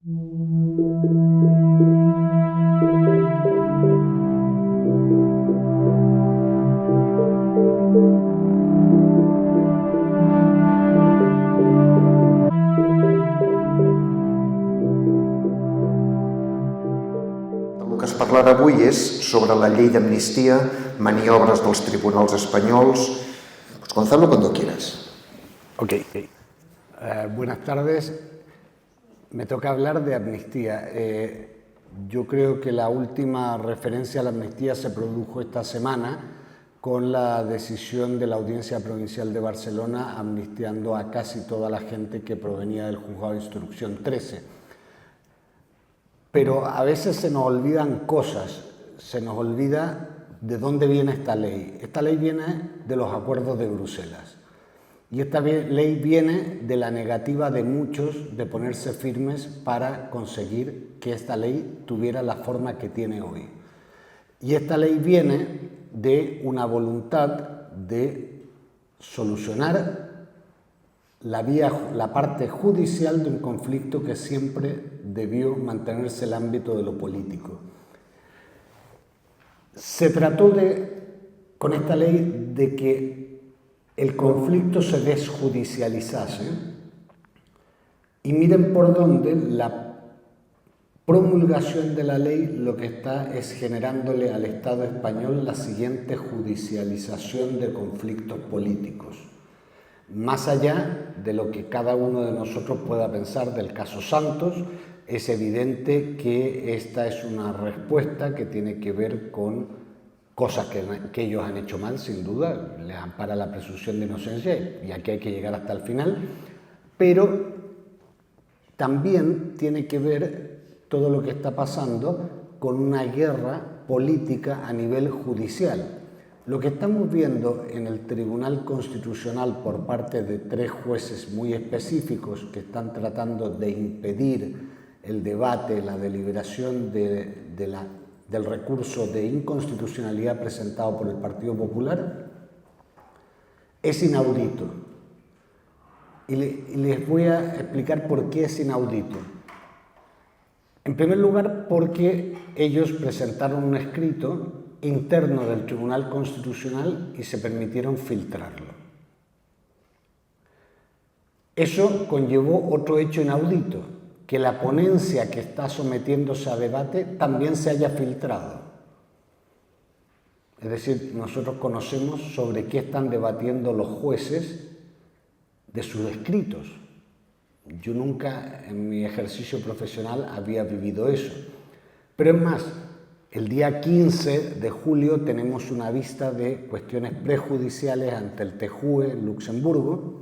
El que es parlarà avui és sobre la llei d'amnistia, maniobres dels tribunals espanyols. Pues Gonzalo, cuando quieras. Ok. Buenas tardes. Me toca hablar de amnistía. Yo creo que la última referencia a la amnistía se produjo esta semana con la decisión de la Audiencia Provincial de Barcelona amnistiando a casi toda la gente que provenía del Juzgado de Instrucción 13. Pero a veces se nos olvidan cosas, se nos olvida de dónde viene esta ley. Esta ley viene de los acuerdos de Bruselas. Y esta ley viene de la negativa de muchos de ponerse firmes para conseguir que esta ley tuviera la forma que tiene hoy. Y esta ley viene de una voluntad de solucionar la parte judicial de un conflicto que siempre debió mantenerse el ámbito de lo político. Se trató con esta ley de que el conflicto se desjudicializase y miren por dónde la promulgación de la ley lo que está es generándole al Estado español la siguiente judicialización de conflictos políticos. Más allá de lo que cada uno de nosotros pueda pensar del caso Santos, es evidente que esta es una respuesta que tiene que ver con cosas que ellos han hecho mal, sin duda, les ampara la presunción de inocencia y aquí hay que llegar hasta el final, pero también tiene que ver todo lo que está pasando con una guerra política a nivel judicial. Lo que estamos viendo en el Tribunal Constitucional por parte de 3 jueces muy específicos que están tratando de impedir el debate, la deliberación del recurso de inconstitucionalidad presentado por el Partido Popular, es inaudito. Y les voy a explicar por qué es inaudito. En primer lugar, porque ellos presentaron un escrito interno del Tribunal Constitucional y se permitieron filtrarlo. Eso conllevó otro hecho inaudito, que la ponencia que está sometiéndose a debate también se haya filtrado. Es decir, nosotros conocemos sobre qué están debatiendo los jueces de sus escritos. Yo nunca en mi ejercicio profesional había vivido eso. Pero es más, el día 15 de julio tenemos una vista de cuestiones prejudiciales ante el TJUE en Luxemburgo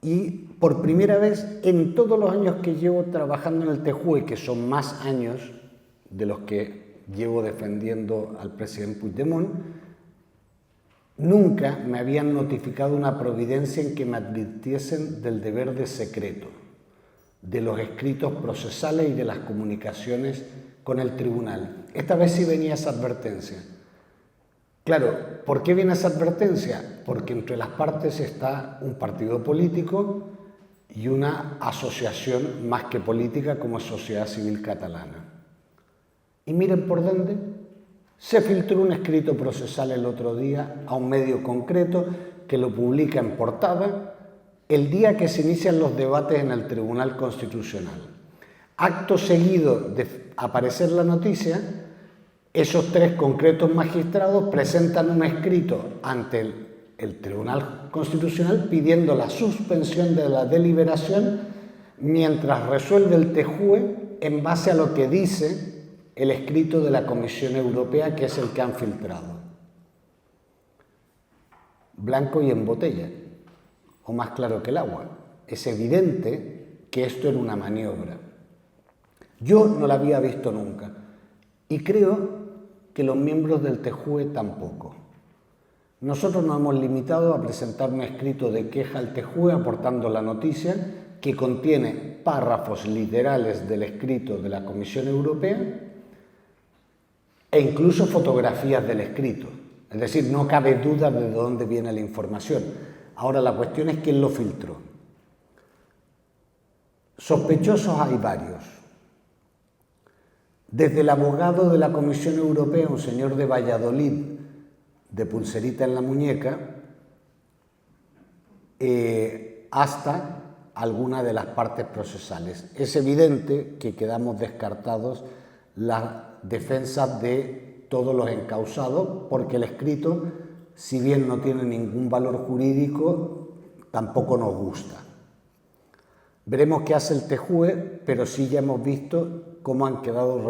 y por primera vez en todos los años que llevo trabajando en el TJUE, que son más años de los que llevo defendiendo al presidente Puigdemont, nunca me habían notificado una providencia en que me advirtiesen del deber de secreto, de los escritos procesales y de las comunicaciones con el tribunal. Esta vez sí venía esa advertencia. Claro, ¿por qué viene esa advertencia? Porque entre las partes está un partido político y una asociación más que política como Sociedad Civil Catalana. Y miren por dónde. Se filtró un escrito procesal el otro día a un medio concreto que lo publica en portada el día que se inician los debates en el Tribunal Constitucional. Acto seguido de aparecer la noticia, esos 3 concretos magistrados presentan un escrito ante el Tribunal Constitucional pidiendo la suspensión de la deliberación mientras resuelve el TJUE en base a lo que dice el escrito de la Comisión Europea, que es el que han filtrado. Blanco y en botella, o más claro que el agua. Es evidente que esto era una maniobra. Yo no la había visto nunca y creo que los miembros del TJUE tampoco. Nosotros nos hemos limitado a presentar un escrito de queja al TJUE aportando la noticia que contiene párrafos literales del escrito de la Comisión Europea e incluso fotografías del escrito. Es decir, no cabe duda de dónde viene la información. Ahora la cuestión es quién lo filtró. Sospechosos hay varios. Desde el abogado de la Comisión Europea, un señor de Valladolid, de pulserita en la muñeca, hasta alguna de las partes procesales. Es evidente que quedamos descartados las defensas de todos los encausados, porque el escrito, si bien no tiene ningún valor jurídico, tampoco nos gusta. Veremos qué hace el TJUE, pero sí ya hemos visto cómo han quedado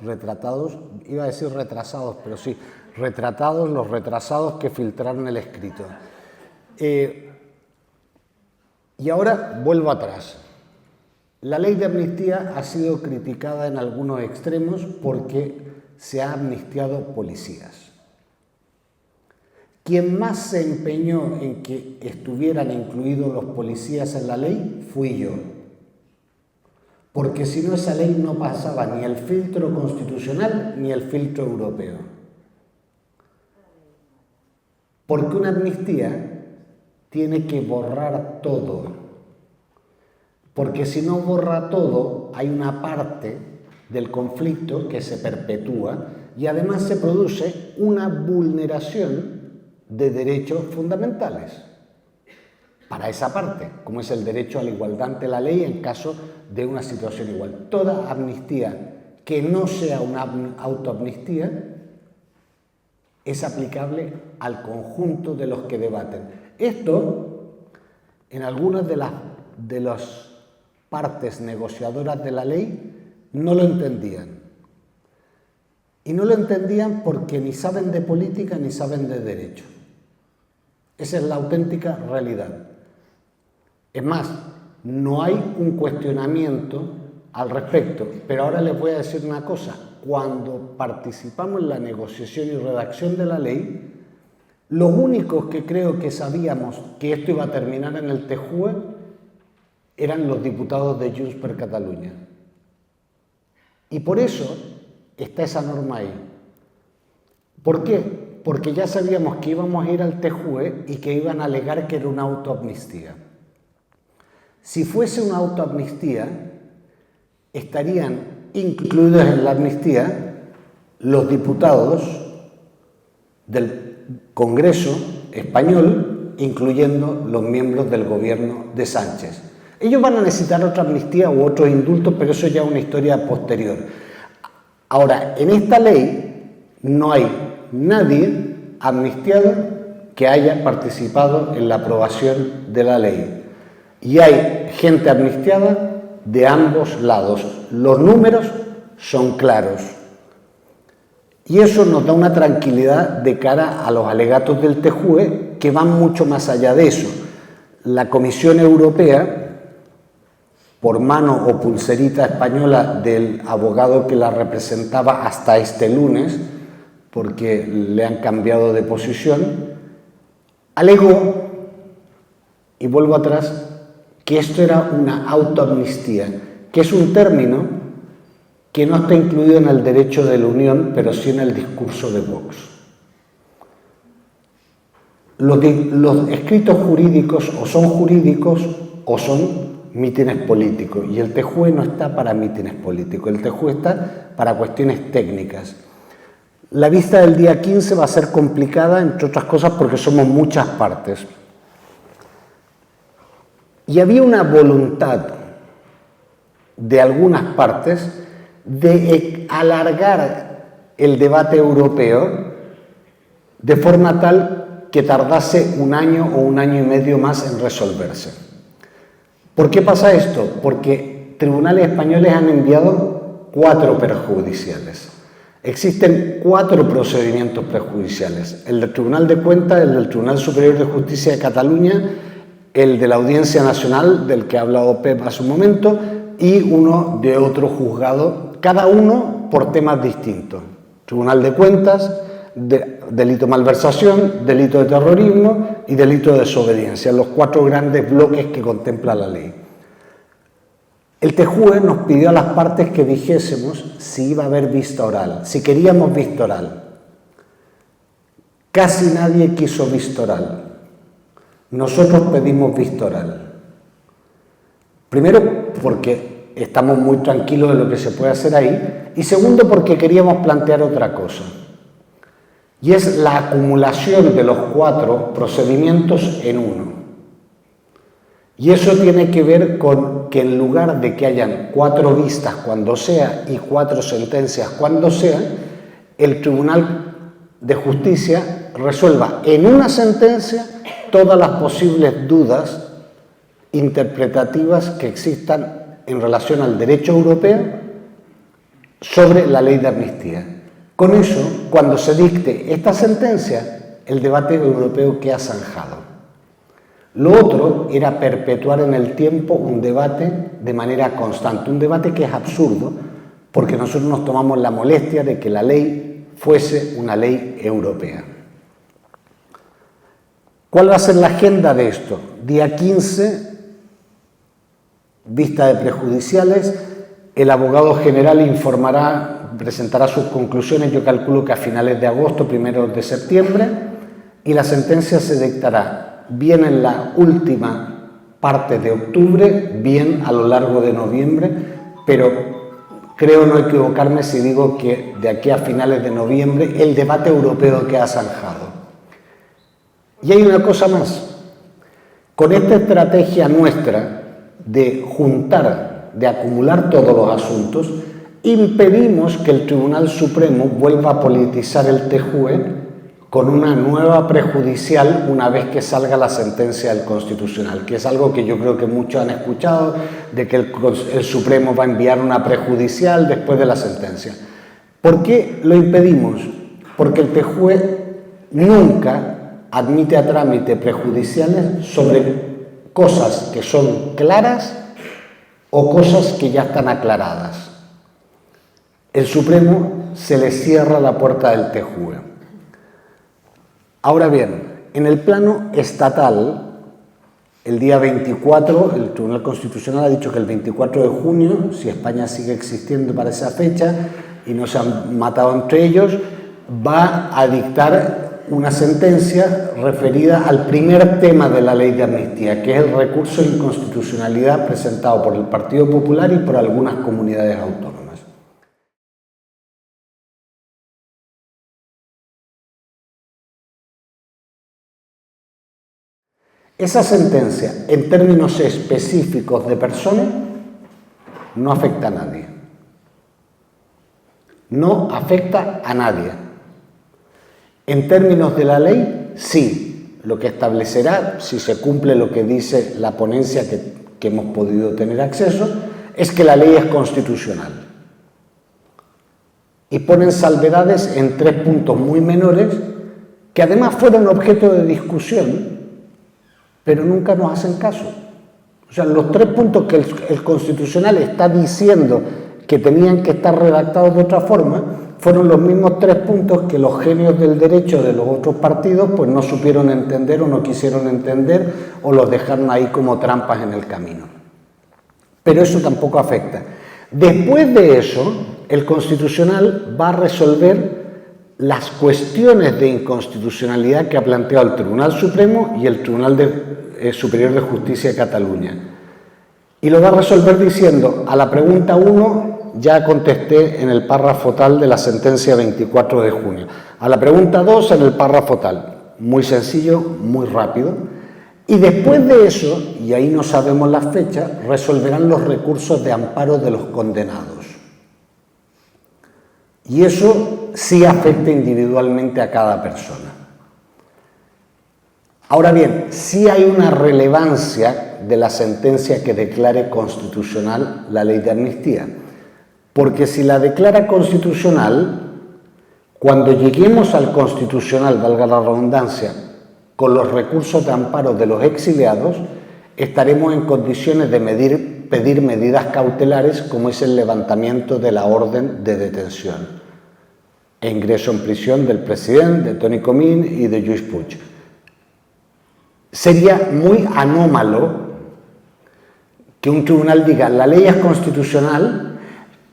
retratados, iba a decir retrasados, pero sí, retratados los retrasados que filtraron el escrito. Y ahora vuelvo atrás. La ley de amnistía ha sido criticada en algunos extremos porque se ha amnistiado policías. Quien más se empeñó en que estuvieran incluidos los policías en la ley fui yo. Porque si no, esa ley no pasaba ni el filtro constitucional ni el filtro europeo. Porque una amnistía tiene que borrar todo. Porque si no borra todo, hay una parte del conflicto que se perpetúa y además se produce una vulneración de derechos fundamentales para esa parte, como es el derecho a la igualdad ante la ley en caso de una situación igual. Toda amnistía que no sea una autoamnistía es aplicable al conjunto de los que debaten. Esto, en algunas de las partes negociadoras de la ley, no lo entendían. Y no lo entendían porque ni saben de política ni saben de derecho. Esa es la auténtica realidad. Es más, no hay un cuestionamiento al respecto. Pero ahora les voy a decir una cosa. Cuando participamos en la negociación y redacción de la ley, los únicos que creo que sabíamos que esto iba a terminar en el TJUE eran los diputados de Junts per Catalunya. Y por eso está esa norma ahí. ¿Por qué? Porque ya sabíamos que íbamos a ir al TJUE y que iban a alegar que era una autoamnistía. Si fuese una autoamnistía, estarían incluidos en la amnistía los diputados del Congreso español, incluyendo los miembros del gobierno de Sánchez. Ellos van a necesitar otra amnistía u otros indultos, pero eso ya es una historia posterior. Ahora, en esta ley no hay nadie amnistiado que haya participado en la aprobación de la ley. Y hay gente amnistiada de ambos lados. Los números son claros. Y eso nos da una tranquilidad de cara a los alegatos del TJUE que van mucho más allá de eso. La Comisión Europea, por mano o pulserita española del abogado que la representaba hasta este lunes, porque le han cambiado de posición, alegó, y vuelvo atrás, que esto era una autoamnistía, que es un término que no está incluido en el derecho de la Unión, pero sí en el discurso de Vox. Los escritos jurídicos o son jurídicos o son mítines políticos, y el TJUE no está para mítines políticos, el TJUE está para cuestiones técnicas. La vista del día 15 va a ser complicada, entre otras cosas, porque somos muchas partes. Y había una voluntad de algunas partes de alargar el debate europeo de forma tal que tardase un año o un año y medio más en resolverse. ¿Por qué pasa esto? Porque tribunales españoles han enviado 4 perjudiciales. Existen 4 procedimientos prejudiciales: el del Tribunal de Cuentas, el del Tribunal Superior de Justicia de Cataluña, el de la Audiencia Nacional, del que ha hablado Pep hace un momento, y uno de otro juzgado, cada uno por temas distintos. Tribunal de Cuentas, delito de malversación, delito de terrorismo y delito de desobediencia, los 4 grandes bloques que contempla la ley. El TJUE nos pidió a las partes que dijésemos si iba a haber vista oral, si queríamos vista oral. Casi nadie quiso vista oral. Nosotros pedimos vista oral. Primero, porque estamos muy tranquilos de lo que se puede hacer ahí, y segundo, porque queríamos plantear otra cosa, y es la acumulación de los 4 procedimientos en uno. Y eso tiene que ver con que en lugar de que hayan 4 vistas cuando sea y 4 sentencias cuando sea, el Tribunal de Justicia resuelva en una sentencia todas las posibles dudas interpretativas que existan en relación al derecho europeo sobre la ley de amnistía. Con eso, cuando se dicte esta sentencia, el debate europeo queda zanjado. Lo otro era perpetuar en el tiempo un debate de manera constante, un debate que es absurdo, porque nosotros nos tomamos la molestia de que la ley fuese una ley europea. ¿Cuál va a ser la agenda de esto? Día 15, vista de prejudiciales, el abogado general presentará sus conclusiones, yo calculo que a finales de agosto, primeros de septiembre, y la sentencia se dictará bien en la última parte de octubre, bien a lo largo de noviembre, pero creo no equivocarme si digo que de aquí a finales de noviembre el debate europeo queda zanjado. Y hay una cosa más. Con esta estrategia nuestra de juntar, de acumular todos los asuntos, impedimos que el Tribunal Supremo vuelva a politizar el TJUE con una nueva prejudicial una vez que salga la sentencia del Constitucional, que es algo que yo creo que muchos han escuchado, de que el Supremo va a enviar una prejudicial después de la sentencia. ¿Por qué lo impedimos? Porque el TJUE nunca admite a trámite prejudiciales sobre cosas que son claras o cosas que ya están aclaradas. El Supremo se le cierra la puerta del TJUE. Ahora bien, en el plano estatal, el día 24, el Tribunal Constitucional ha dicho que el 24 de junio, si España sigue existiendo para esa fecha y no se han matado entre ellos, va a dictar una sentencia referida al primer tema de la ley de amnistía, que es el recurso de inconstitucionalidad presentado por el Partido Popular y por algunas comunidades autónomas. Esa sentencia, en términos específicos de persona, no afecta a nadie. No afecta a nadie. En términos de la ley, sí. Lo que establecerá, si se cumple lo que dice la ponencia que hemos podido tener acceso, es que la ley es constitucional. Y ponen salvedades en 3 puntos muy menores, que además fueron objeto de discusión, pero nunca nos hacen caso. O sea, los 3 puntos que el Constitucional está diciendo que tenían que estar redactados de otra forma, fueron los mismos 3 puntos que los genios del derecho de los otros partidos pues no supieron entender o no quisieron entender o los dejaron ahí como trampas en el camino. Pero eso tampoco afecta. Después de eso, el Constitucional va a resolver las cuestiones de inconstitucionalidad que ha planteado el Tribunal Supremo y el Tribunal Superior de Justicia de Cataluña. Y lo va a resolver diciendo, a la pregunta 1 ya contesté en el párrafo tal de la sentencia 24 de junio. A la pregunta 2 en el párrafo tal. Muy sencillo, muy rápido. Y después de eso, y ahí no sabemos las fechas, resolverán los recursos de amparo de los condenados. Y eso sí afecta individualmente a cada persona. Ahora bien, sí hay una relevancia de la sentencia que declare constitucional la ley de amnistía. Porque si la declara constitucional, cuando lleguemos al constitucional, valga la redundancia, con los recursos de amparo de los exiliados, estaremos en condiciones de pedir medidas cautelares como es el levantamiento de la orden de detención e ingreso en prisión del presidente, de Toni Comín y de Lluís Puig. Sería muy anómalo que un tribunal diga la ley es constitucional,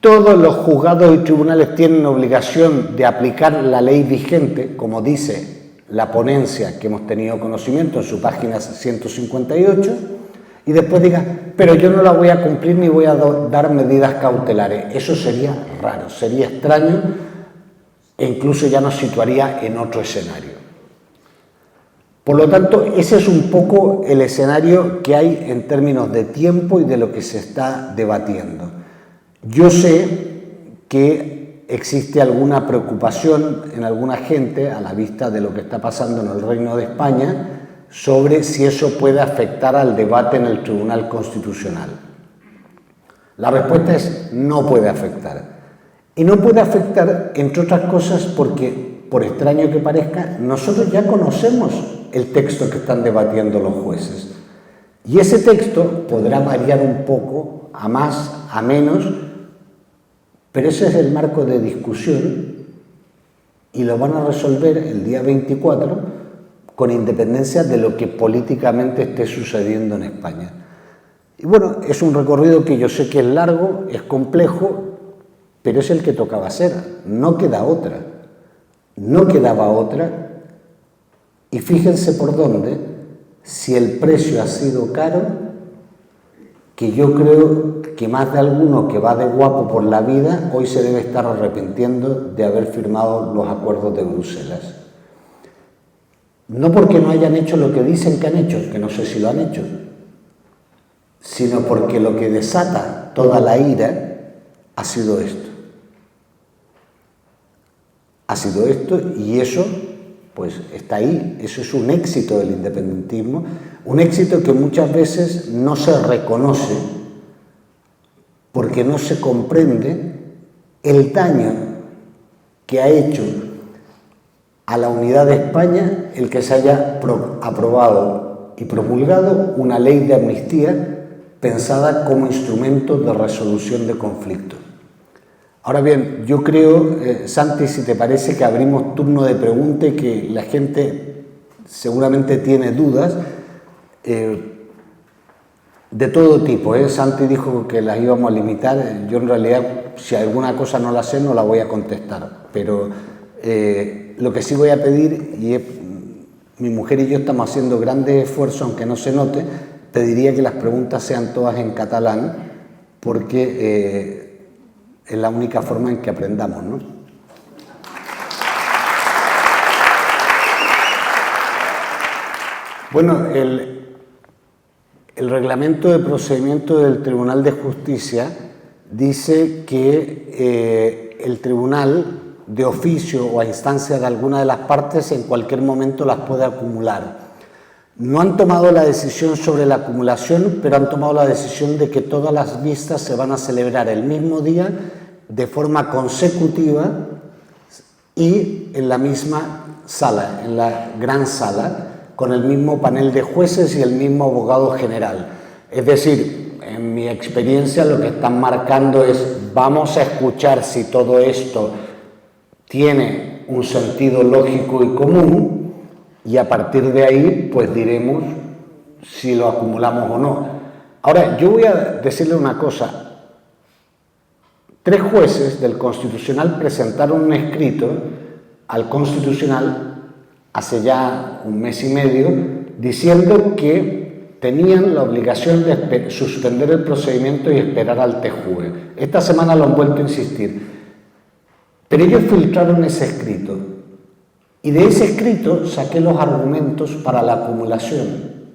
todos los juzgados y tribunales tienen obligación de aplicar la ley vigente, como dice la ponencia que hemos tenido conocimiento en su página 158, y después diga, pero yo no la voy a cumplir ni voy a dar medidas cautelares. Eso sería raro, sería extraño e incluso ya nos situaría en otro escenario. Por lo tanto, ese es un poco el escenario que hay en términos de tiempo y de lo que se está debatiendo. Yo sé que existe alguna preocupación en alguna gente a la vista de lo que está pasando en el Reino de España sobre si eso puede afectar al debate en el Tribunal Constitucional. La respuesta es no puede afectar. Y no puede afectar, entre otras cosas, porque, por extraño que parezca, nosotros ya conocemos el texto que están debatiendo los jueces. Y ese texto podrá variar un poco, a más, a menos, pero ese es el marco de discusión y lo van a resolver el día 24 con independencia de lo que políticamente esté sucediendo en España. Y bueno, es un recorrido que yo sé que es largo, es complejo, pero es el que tocaba hacer, no queda otra. No quedaba otra. Y fíjense por dónde, si el precio ha sido caro, que yo creo que más de alguno que va de guapo por la vida hoy se debe estar arrepintiendo de haber firmado los acuerdos de Bruselas. No porque no hayan hecho lo que dicen que han hecho, que no sé si lo han hecho, sino porque lo que desata toda la ira ha sido esto. Ha sido esto y eso pues está ahí, eso es un éxito del independentismo, un éxito que muchas veces no se reconoce porque no se comprende el daño que ha hecho a la unidad de España el que se haya aprobado y promulgado una ley de amnistía pensada como instrumento de resolución de conflictos. Ahora bien, yo creo, Santi, si te parece que abrimos turno de preguntas y que la gente seguramente tiene dudas de todo tipo. Santi dijo que las íbamos a limitar. Yo en realidad, si alguna cosa no la sé, no la voy a contestar. Pero lo que sí voy a pedir, y mi mujer y yo estamos haciendo grandes esfuerzos, aunque no se note, pediría que las preguntas sean todas en catalán, porque es la única forma en que aprendamos, ¿no? Bueno, el reglamento de procedimiento del Tribunal de Justicia dice que el tribunal, de oficio o a instancia de alguna de las partes, en cualquier momento las puede acumular. No han tomado la decisión sobre la acumulación, pero han tomado la decisión de que todas las vistas se van a celebrar el mismo día, de forma consecutiva y en la misma sala, en la gran sala, con el mismo panel de jueces y el mismo abogado general. Es decir, en mi experiencia lo que están marcando es vamos a escuchar si todo esto tiene un sentido lógico y común y a partir de ahí pues diremos si lo acumulamos o no. Ahora, yo voy a decirle una cosa. 3 jueces del Constitucional presentaron un escrito al Constitucional hace ya un mes y medio diciendo que tenían la obligación de suspender el procedimiento y esperar al TJUE. Esta semana lo han vuelto a insistir. Pero ellos filtraron ese escrito y de ese escrito saqué los argumentos para la acumulación.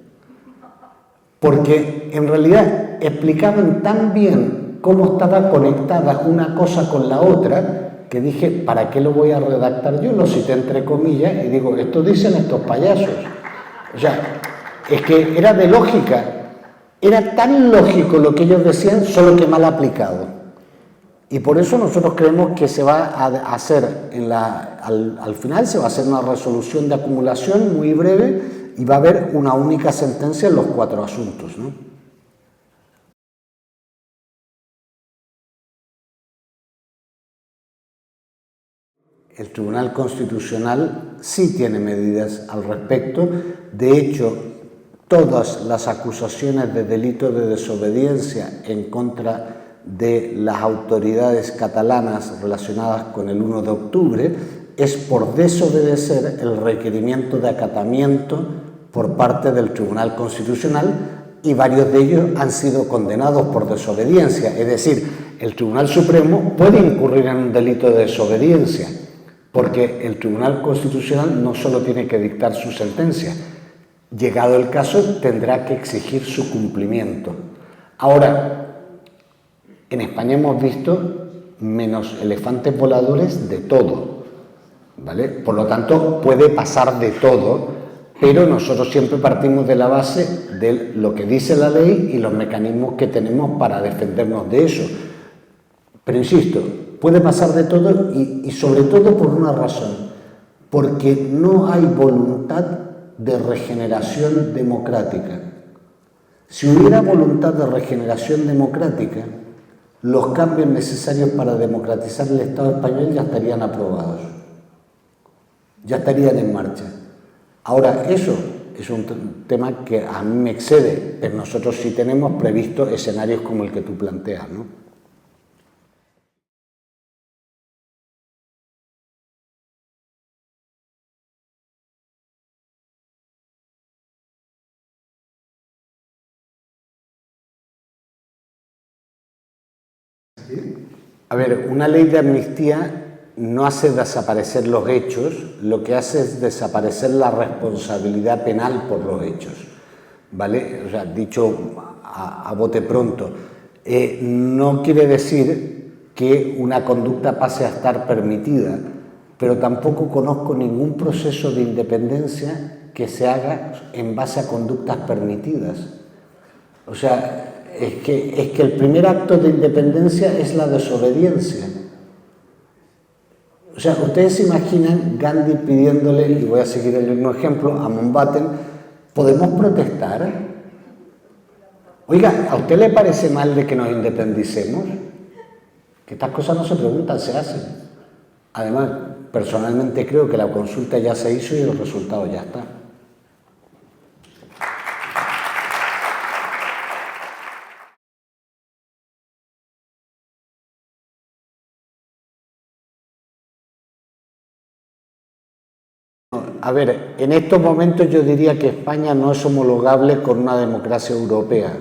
Porque en realidad explicaban tan bien cómo estaba conectada una cosa con la otra, que dije, ¿para qué lo voy a redactar yo? Lo cité entre comillas y digo, esto dicen estos payasos. O sea, es que era de lógica, era tan lógico lo que ellos decían, solo que mal aplicado. Y por eso nosotros creemos que se va a hacer, al final se va a hacer una resolución de acumulación muy breve y va a haber una única sentencia en los 4 asuntos, ¿no? El Tribunal Constitucional sí tiene medidas al respecto. De hecho, todas las acusaciones de delito de desobediencia en contra de las autoridades catalanas relacionadas con el 1 de octubre es por desobedecer el requerimiento de acatamiento por parte del Tribunal Constitucional y varios de ellos han sido condenados por desobediencia. Es decir, el Tribunal Supremo puede incurrir en un delito de desobediencia, porque el Tribunal Constitucional no solo tiene que dictar su sentencia, llegado el caso tendrá que exigir su cumplimiento. Ahora, en España hemos visto menos elefantes voladores de todo, ¿vale? Por lo tanto, puede pasar de todo, pero nosotros siempre partimos de la base de lo que dice la ley y los mecanismos que tenemos para defendernos de eso. Pero insisto, puede pasar de todo y sobre todo por una razón, porque no hay voluntad de regeneración democrática. Si hubiera voluntad de regeneración democrática, los cambios necesarios para democratizar el Estado español ya estarían aprobados, ya estarían en marcha. Ahora, eso es un tema que a mí me excede, pero nosotros sí tenemos previsto escenarios como el que tú planteas, ¿no? A ver, una ley de amnistía no hace desaparecer los hechos, lo que hace es desaparecer la responsabilidad penal por los hechos, ¿vale? O sea, dicho a bote pronto, no quiere decir que una conducta pase a estar permitida, pero tampoco conozco ningún proceso de independencia que se haga en base a conductas permitidas. O sea, es que el primer acto de independencia es la desobediencia. O sea, ustedes se imaginan Gandhi pidiéndole, y voy a seguir el mismo ejemplo, a Mountbatten, ¿podemos protestar? Oiga, ¿a usted le parece mal de que nos independicemos? Que estas cosas no se preguntan, se hacen. Además, personalmente creo que la consulta ya se hizo y el resultado ya está. A ver, en estos momentos yo diría que España no es homologable con una democracia europea.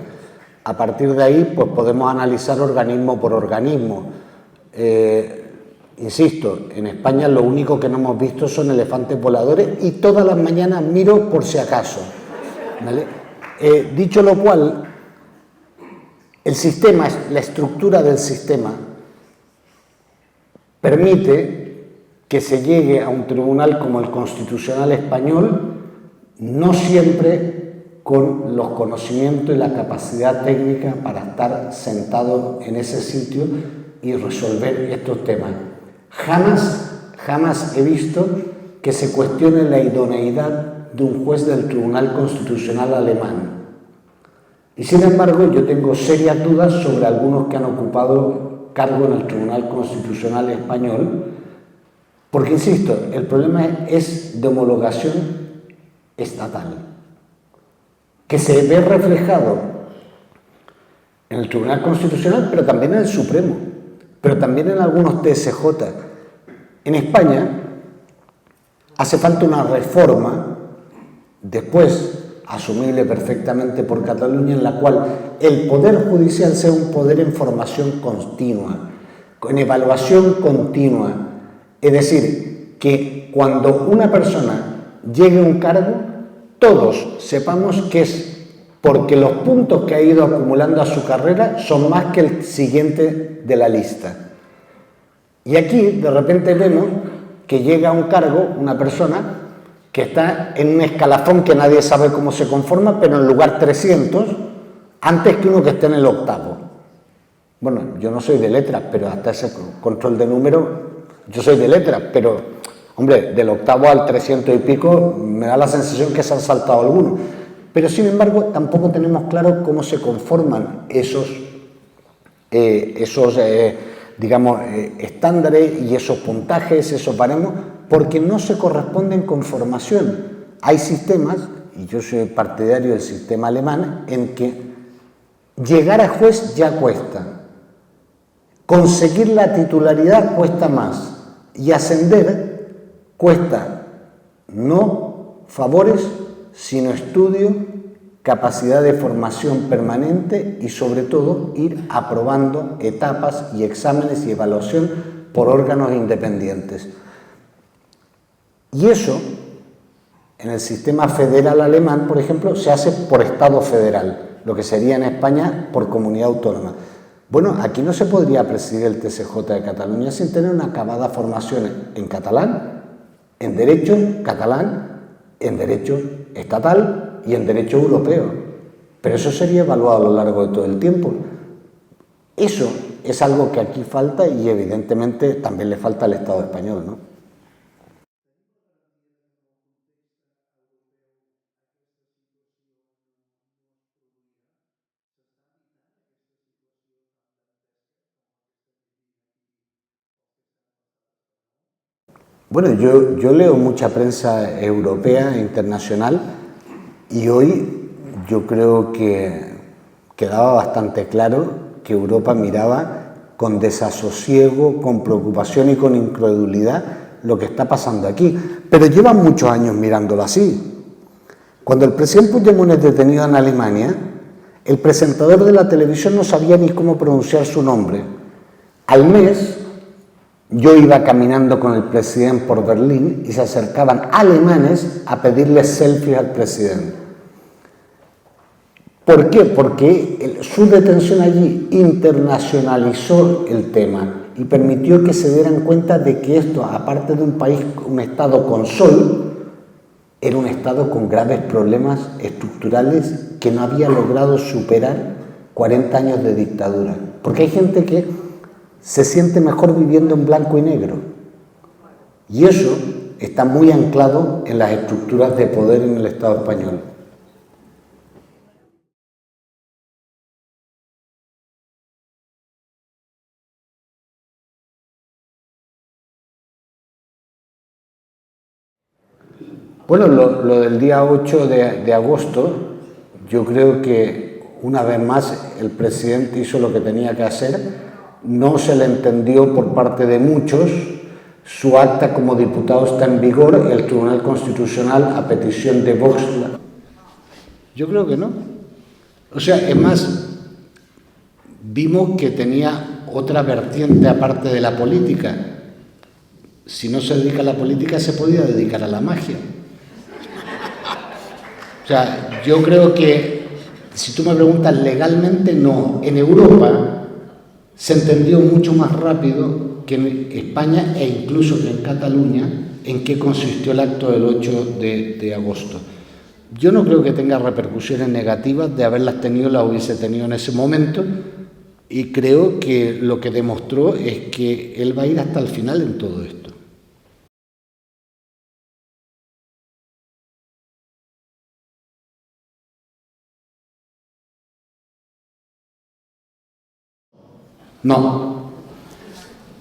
A partir de ahí, pues podemos analizar organismo por organismo. Insisto, en España lo único que no hemos visto son elefantes voladores y todas las mañanas miro por si acaso, ¿vale? Dicho lo cual, el sistema, la estructura del sistema permite que se llegue a un tribunal como el Constitucional español, no siempre con los conocimientos y la capacidad técnica para estar sentado en ese sitio y resolver estos temas. Jamás he visto que se cuestione la idoneidad de un juez del Tribunal Constitucional alemán. Y sin embargo, yo tengo serias dudas sobre algunos que han ocupado cargo en el Tribunal Constitucional español, porque, insisto, el problema es de homologación estatal, que se ve reflejado en el Tribunal Constitucional, pero también en el Supremo, pero también en algunos TSJ. En España hace falta una reforma, después asumible perfectamente por Cataluña, en la cual el Poder Judicial sea un poder en formación continua, en evaluación continua. Es decir, que cuando una persona llegue a un cargo, todos sepamos que es porque los puntos que ha ido acumulando a su carrera son más que el siguiente de la lista. Y aquí, de repente, vemos que llega a un cargo una persona que está en un escalafón que nadie sabe cómo se conforma, pero en lugar 300, antes que uno que esté en el octavo. Bueno, yo no soy de letras, pero hasta ese control de números, yo soy de letras, pero, hombre, del octavo al 300 y pico, me da la sensación que se han saltado algunos. Pero, sin embargo, tampoco tenemos claro cómo se conforman esos estándares y esos puntajes, esos baremos, porque no se corresponden con formación. Hay sistemas, y yo soy partidario del sistema alemán, en que llegar a juez ya cuesta, conseguir la titularidad cuesta más, y ascender cuesta no favores, sino estudio capacidad de formación permanente y sobre todo ir aprobando etapas y exámenes y evaluación por órganos independientes. Y eso, en el sistema federal alemán, por ejemplo, se hace por Estado federal, lo que sería en España por comunidad autónoma. Bueno, aquí no se podría presidir el TSJ de Cataluña sin tener una acabada formación en catalán, en derecho catalán, en derecho estatal y en derecho europeo. Pero eso sería evaluado a lo largo de todo el tiempo. Eso es algo que aquí falta y evidentemente también le falta al Estado español, ¿no? Bueno, yo leo mucha prensa europea e internacional y hoy yo creo que quedaba bastante claro que Europa miraba con desasosiego, con preocupación y con incredulidad lo que está pasando aquí. Pero llevan muchos años mirándolo así. Cuando el presidente Puigdemont es detenido en Alemania, el presentador de la televisión no sabía ni cómo pronunciar su nombre. Al mes, yo iba caminando con el presidente por Berlín y se acercaban alemanes a pedirle selfies al presidente. ¿Por qué? Porque su detención allí internacionalizó el tema y permitió que se dieran cuenta de que esto, aparte de un país, un Estado con sol, era un Estado con graves problemas estructurales que no había logrado superar 40 años de dictadura. Porque hay gente que se siente mejor viviendo en blanco y negro. Y eso está muy anclado en las estructuras de poder en el Estado español. Bueno, lo del día 8 de agosto, yo creo que una vez más el presidente hizo lo que tenía que hacer, no se le entendió por parte de muchos, su acta como diputado está en vigor, el Tribunal Constitucional a petición de Vox. Yo creo que no. O sea, es más, vimos que tenía otra vertiente aparte de la política. Si no se dedica a la política, se podía dedicar a la magia. O sea, yo creo que, si tú me preguntas legalmente, no. En Europa se entendió mucho más rápido que en España e incluso que en Cataluña en qué consistió el acto del 8 de agosto. Yo no creo que tenga repercusiones negativas, de haberlas tenido, las hubiese tenido en ese momento, y creo que lo que demostró es que él va a ir hasta el final en todo esto. No.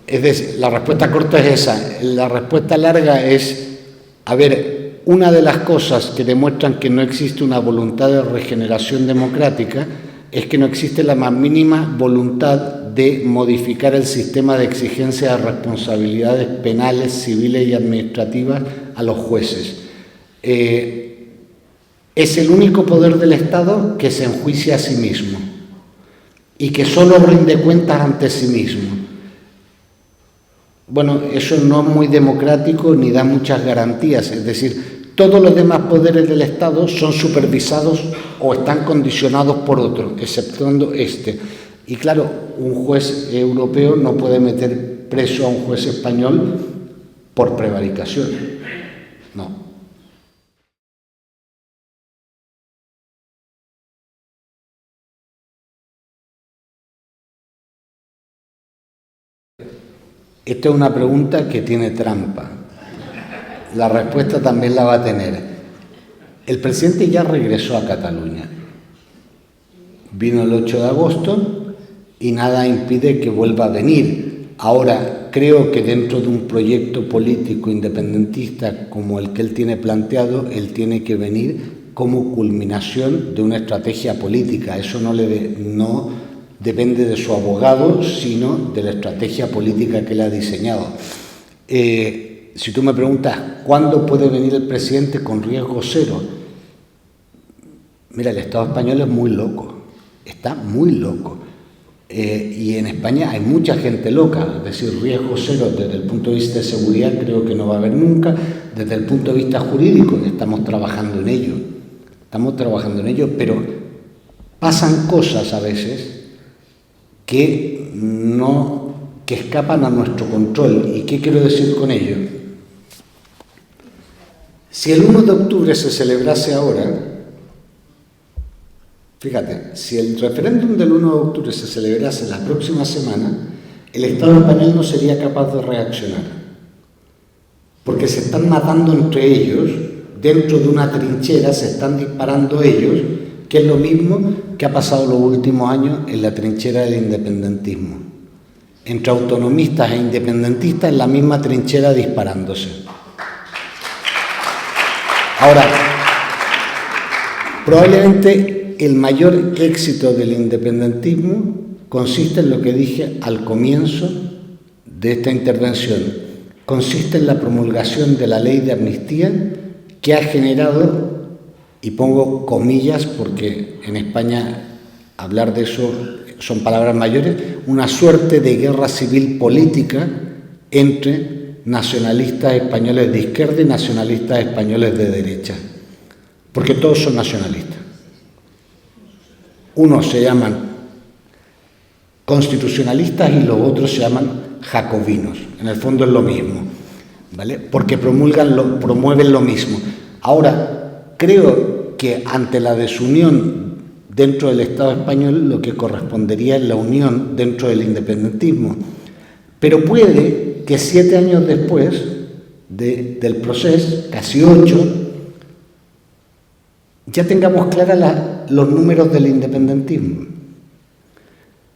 Es decir, la respuesta corta es esa. La respuesta larga es, a ver, una de las cosas que demuestran que no existe una voluntad de regeneración democrática es que no existe la más mínima voluntad de modificar el sistema de exigencia de responsabilidades penales, civiles y administrativas a los jueces. Es el único poder del Estado que se enjuicia a sí mismo y que solo rinde cuentas ante sí mismo. Bueno, eso no es muy democrático ni da muchas garantías, es decir, todos los demás poderes del Estado son supervisados o están condicionados por otro, exceptuando este. Y claro, un juez europeo no puede meter preso a un juez español por prevaricación, no. Esta es una pregunta que tiene trampa. La respuesta también la va a tener. El presidente ya regresó a Cataluña. Vino el 8 de agosto y nada impide que vuelva a venir. Ahora, creo que dentro de un proyecto político independentista como el que él tiene planteado, él tiene que venir como culminación de una estrategia política. Eso no depende de su abogado, sino de la estrategia política que él ha diseñado. Si tú me preguntas, ¿cuándo puede venir el presidente con riesgo cero? Mira, el Estado español es muy loco, está muy loco. Y en España hay mucha gente loca, es decir, riesgo cero desde el punto de vista de seguridad creo que no va a haber nunca. Desde el punto de vista jurídico estamos trabajando en ello, pero pasan cosas a veces que escapan a nuestro control. ¿Y qué quiero decir con ello? Si el 1 de octubre se celebrase ahora, fíjate, si el referéndum del 1 de octubre se celebrase la próxima semana, el Estado español no sería capaz de reaccionar, porque se están matando entre ellos, dentro de una trinchera se están disparando ellos, que es lo mismo que ha pasado los últimos años en la trinchera del independentismo. Entre autonomistas e independentistas en la misma trinchera disparándose. Ahora, probablemente el mayor éxito del independentismo consiste en lo que dije al comienzo de esta intervención. Consiste en la promulgación de la ley de amnistía que ha generado, y pongo comillas porque en España hablar de eso son palabras mayores, una suerte de guerra civil política entre nacionalistas españoles de izquierda y nacionalistas españoles de derecha, porque todos son nacionalistas. Unos se llaman constitucionalistas y los otros se llaman jacobinos. En el fondo es lo mismo, ¿vale? Porque promueven lo mismo. Ahora, creo que ante la desunión dentro del Estado español lo que correspondería es la unión dentro del independentismo. Pero puede que 7 años después del proceso, casi 8, ya tengamos claros los números del independentismo.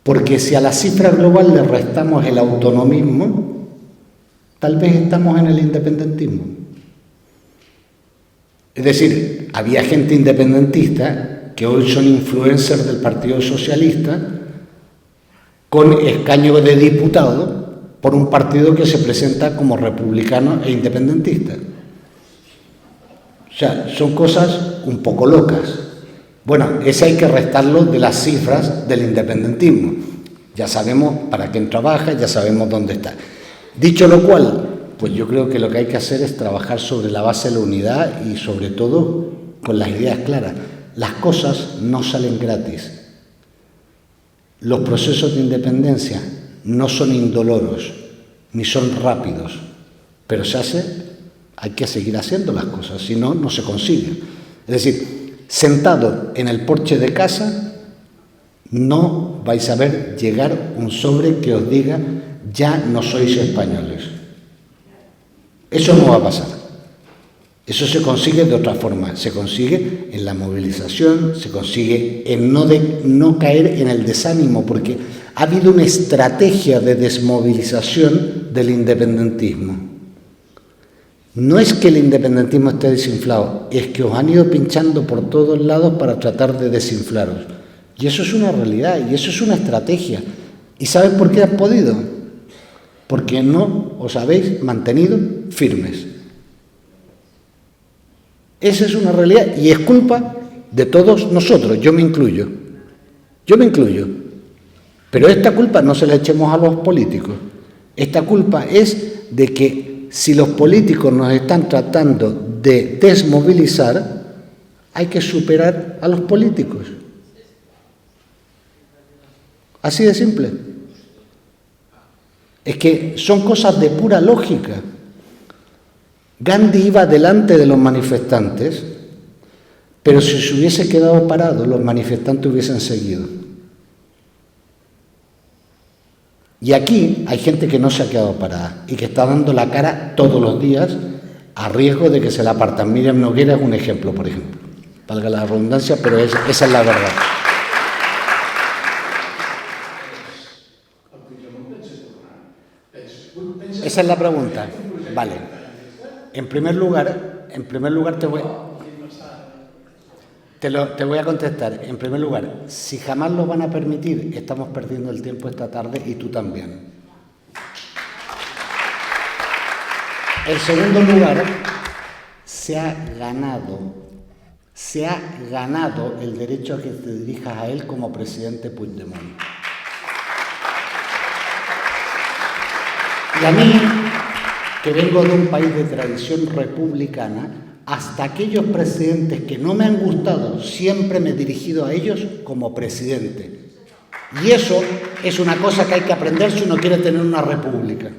Porque si a la cifra global le restamos el autonomismo, tal vez estamos en el independentismo. Es decir, había gente independentista que hoy son influencers del Partido Socialista con escaño de diputado por un partido que se presenta como republicano e independentista. O sea, son cosas un poco locas. Bueno, ese hay que restarlo de las cifras del independentismo. Ya sabemos para quién trabaja, ya sabemos dónde está. Dicho lo cual, pues yo creo que lo que hay que hacer es trabajar sobre la base de la unidad y sobre todo con las ideas claras. Las cosas no salen gratis. Los procesos de independencia no son indoloros, ni son rápidos, pero hay que seguir haciendo las cosas, si no, no se consigue. Es decir, sentado en el porche de casa, no vais a ver llegar un sobre que os diga ya no sois españoles. Eso no va a pasar. Eso se consigue de otra forma, se consigue en la movilización, se consigue en no caer en el desánimo, porque ha habido una estrategia de desmovilización del independentismo. No es que el independentismo esté desinflado, es que os han ido pinchando por todos lados para tratar de desinflaros. Y eso es una realidad, y eso es una estrategia. ¿Y sabes por qué han podido? Porque no os habéis mantenido firmes. Esa es una realidad y es culpa de todos nosotros, yo me incluyo. Pero esta culpa no se la echemos a los políticos. Esta culpa es de que si los políticos nos están tratando de desmovilizar, hay que superar a los políticos. Así de simple. Es que son cosas de pura lógica. Gandhi iba delante de los manifestantes, pero si se hubiese quedado parado, los manifestantes hubiesen seguido. Y aquí hay gente que no se ha quedado parada y que está dando la cara todos los días a riesgo de que se la apartan. Míriam Noguera es un ejemplo, por ejemplo. Valga la redundancia, pero esa es la verdad. Esa es la pregunta. Vale. En primer lugar te voy a contestar. En primer lugar, si jamás lo van a permitir, estamos perdiendo el tiempo esta tarde y tú también. En segundo lugar, se ha se ha ganado el derecho a que te dirijas a él como presidente Puigdemont. Y a mí, que vengo de un país de tradición republicana, hasta aquellos presidentes que no me han gustado, siempre me he dirigido a ellos como presidente. Y eso es una cosa que hay que aprender si uno quiere tener una república.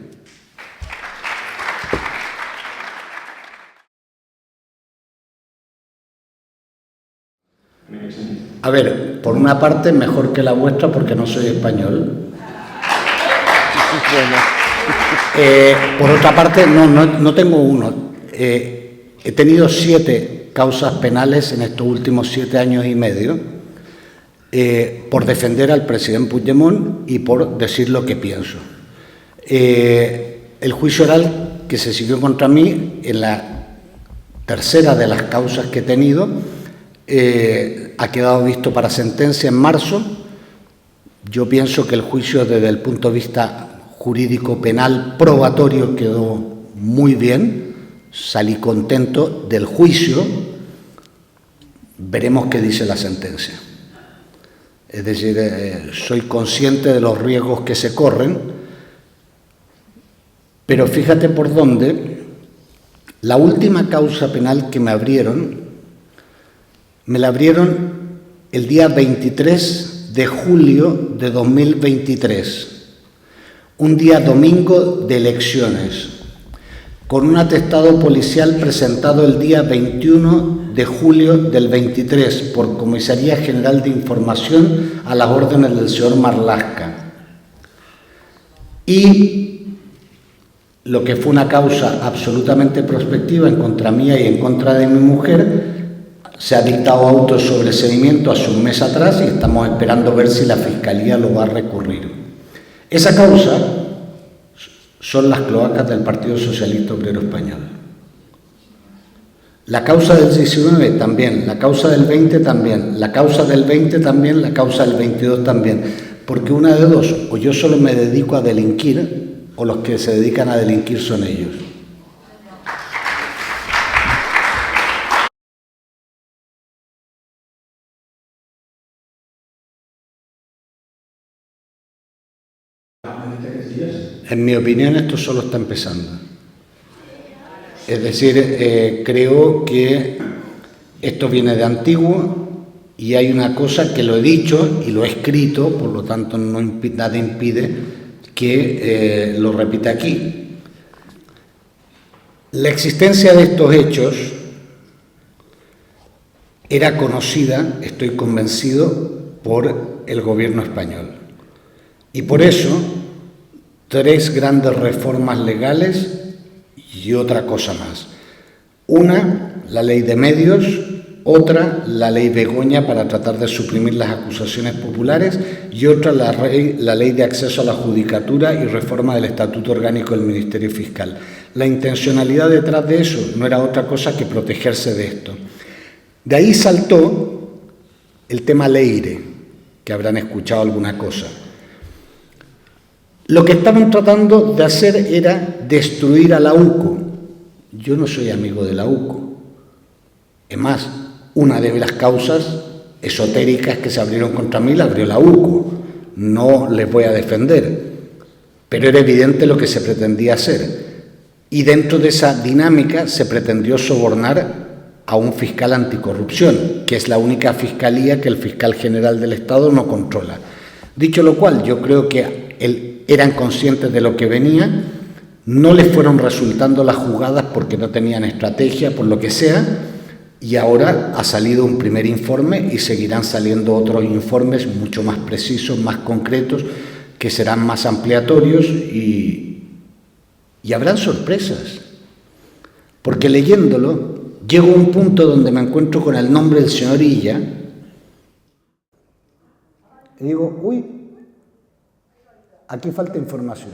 A ver, por una parte mejor que la vuestra porque no soy español. Por otra parte, no tengo uno. He tenido 7 causas penales en estos últimos 7 años y medio por defender al presidente Puigdemont y por decir lo que pienso. El juicio oral que se siguió contra mí en la tercera de las causas que he tenido ha quedado visto para sentencia en marzo. Yo pienso que el juicio desde el punto de vista jurídico penal probatorio quedó muy bien, salí contento del juicio, veremos qué dice la sentencia. Es decir, soy consciente de los riesgos que se corren, pero fíjate por dónde, la última causa penal que me la abrieron el día 23 de julio de 2023. Un día domingo de elecciones, con un atestado policial presentado el día 21 de julio del 23 por Comisaría General de Información a las órdenes del señor Marlaska. Y lo que fue una causa absolutamente prospectiva en contra mía y en contra de mi mujer, se ha dictado auto de sobreseimiento hace un mes atrás y estamos esperando ver si la Fiscalía lo va a recurrir. Esa causa son las cloacas del Partido Socialista Obrero Español. La causa del 19 también, la causa del 20 también, la causa del 20 también, la causa del 22 también. Porque una de dos, o yo solo me dedico a delinquir, o los que se dedican a delinquir son ellos. En mi opinión, esto solo está empezando. Es decir, creo que esto viene de antiguo y hay una cosa que lo he dicho y lo he escrito, por lo tanto nada impide que lo repita aquí. La existencia de estos hechos era conocida, estoy convencido, por el gobierno español. Y por eso 3 grandes reformas legales y otra cosa más. Una, la ley de medios, otra, la ley Begoña para tratar de suprimir las acusaciones populares y otra, la ley de acceso a la judicatura y reforma del Estatuto Orgánico del Ministerio Fiscal. La intencionalidad detrás de eso no era otra cosa que protegerse de esto. De ahí saltó el tema Leire, que habrán escuchado alguna cosa. Lo que estaban tratando de hacer era destruir a la UCO. Yo no soy amigo de la UCO. Es más, una de las causas esotéricas que se abrieron contra mí la abrió la UCO. No les voy a defender. Pero era evidente lo que se pretendía hacer. Y dentro de esa dinámica se pretendió sobornar a un fiscal anticorrupción, que es la única fiscalía que el fiscal general del Estado no controla. Dicho lo cual, yo creo que eran conscientes de lo que venía, no les fueron resultando las jugadas porque no tenían estrategia, por lo que sea, y ahora ha salido un primer informe y seguirán saliendo otros informes mucho más precisos, más concretos, que serán más ampliatorios y habrán sorpresas. Porque leyéndolo, llego a un punto donde me encuentro con el nombre del señor Illa y digo, uy, aquí falta información,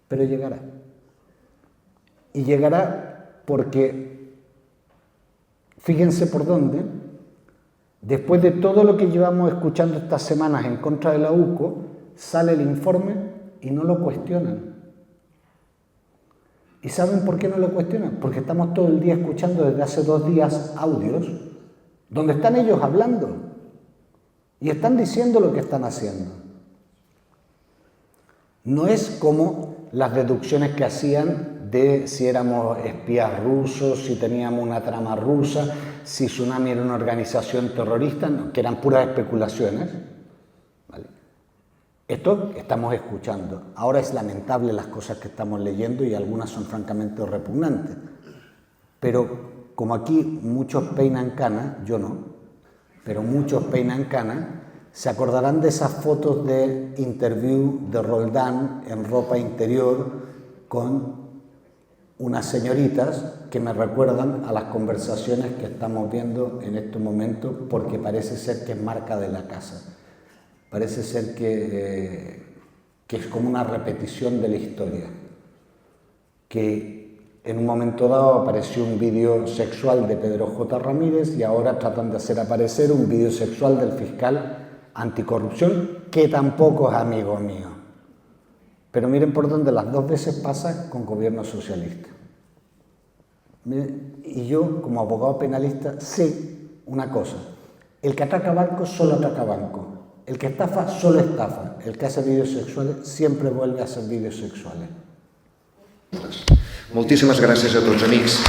pero llegará. Y llegará porque, fíjense por dónde, después de todo lo que llevamos escuchando estas semanas en contra de la UCO, sale el informe y no lo cuestionan. ¿Y saben por qué no lo cuestionan? Porque estamos todo el día escuchando desde hace 2 días audios donde están ellos hablando y están diciendo lo que están haciendo. No es como las deducciones que hacían de si éramos espías rusos, si teníamos una trama rusa, si Tsunami era una organización terrorista, no, que eran puras especulaciones. ¿Vale? Esto estamos escuchando. Ahora es lamentable las cosas que estamos leyendo y algunas son francamente repugnantes. Pero como aquí muchos peinan cana, yo no, pero muchos peinan cana, se acordarán de esas fotos de interview de Roldán en ropa interior con unas señoritas que me recuerdan a las conversaciones que estamos viendo en este momento, porque parece ser que es marca de la casa. Parece ser que es como una repetición de la historia. Que en un momento dado apareció un vídeo sexual de Pedro J. Ramírez y ahora tratan de hacer aparecer un vídeo sexual del fiscal anticorrupción, que tampoco es amigo mío. Pero miren por dónde las 2 veces pasa con gobierno socialista. Y yo, como abogado penalista, sé una cosa. El que ataca bancos solo ataca bancos. El que estafa solo estafa. El que hace vídeos sexuales siempre vuelve a hacer vídeos sexuales. Moltíssimes gràcies a tots, amics.